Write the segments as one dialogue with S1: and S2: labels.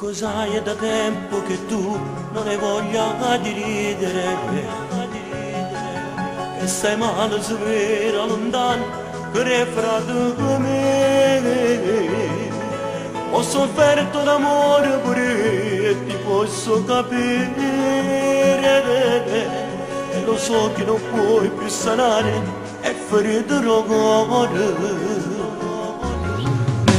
S1: cos'hai è da tempo che tu non hai voglia di ridere, che stai male severa lontano che è fra di me. Ho sofferto d'amore pure e ti posso capire, e lo so che non puoi più sanare e ferito il cuore.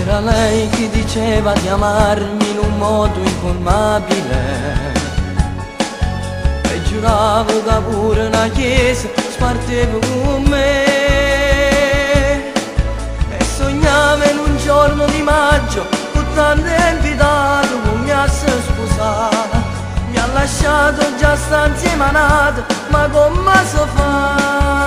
S2: Era lei che diceva di amarmi in un modo incolmabile e giuravo che pure una chiesa spartevo con me, e sognavo in un giorno di maggio con tante invitate con mi ha sposato. Mi ha lasciato già sta insieme a nata, ma come si fa?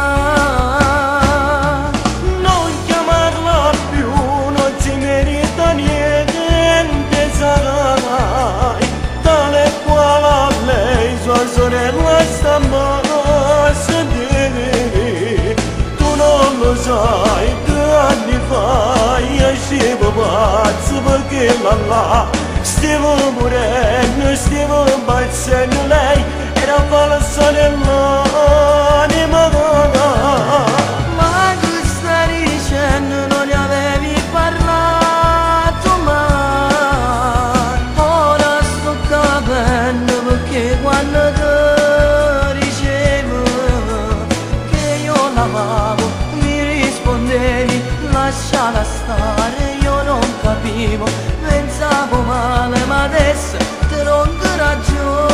S2: Tale quale a lei sua sorella sta a sedere. Tu non lo sai, 2 anni fa io uscivo pazzo perché là stiamo morendo, stiamo impazzendo. Lei era falsa nell'anima. Ma che stai dicendo? Non ne avevi parlato mai. Ora sto capendo perché quando ti dicevo che io l'amavo mi rispondevi lasciala stare. Io non capivo, pensavo male, ma adesso ti rendo ragione.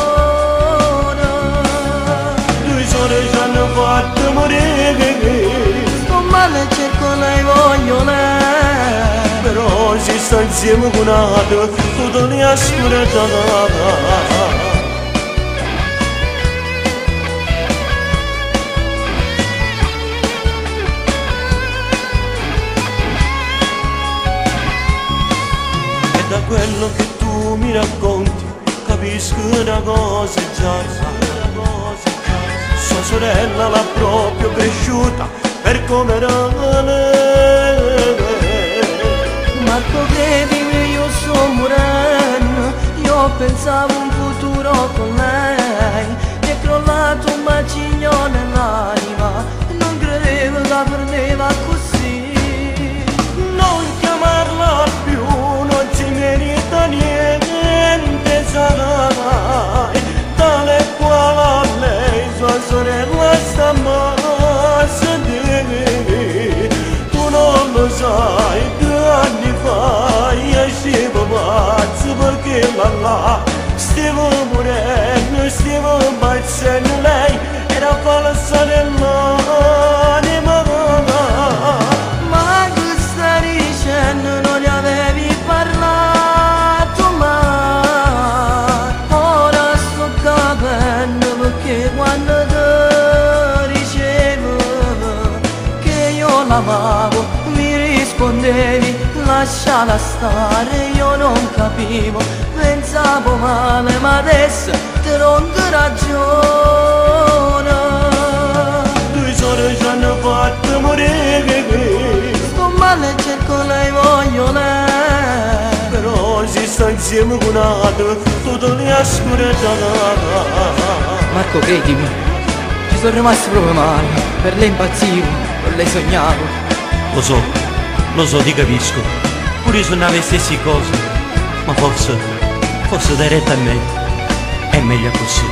S1: 2 ore ci hanno fatto morire,
S2: sto male, cerco lei, voglio lei,
S1: però si sta insieme con altro, tutto li ascolta. Da quello che tu mi racconti capisco una cosa già. Sua sorella l'ha proprio cresciuta per come era lei.
S2: Marco, credimi, io sto morendo. Io pensavo un futuro con lei, mi è crollato un bacino nell'anima, non credevo la perdeva così.
S1: Non chiamarla più, non si merita niente, sarà mai. Tale quale a lei sua sorella sta a sedere. Tu non lo sai, 2 anni fa io uscivo pazzo perché là stiamo morendo, stiamo impazzendo. Lei era falsa nell'anima.
S2: Ma che stai dicendo? Non ne avevi parlato mai. Ora sto capendo perché quando ti dicevo che io l'amavo mi rispondevi lasciala stare. Io non capivo, pensavo male, ma adesso ti rendo ragione.
S1: 2 ore ci hanno fatto morire,
S2: Sto male, cerco lei, voglio lei,
S1: però si sta insieme con altro, tutto li ascolta.
S2: Marco, credimi, ci sono rimasto proprio male. Per lei impazzivo, per lei sognavo.
S1: Lo so, ti capisco. Pure io sono le stesse cose, ma forse dai retta a me è meglio così.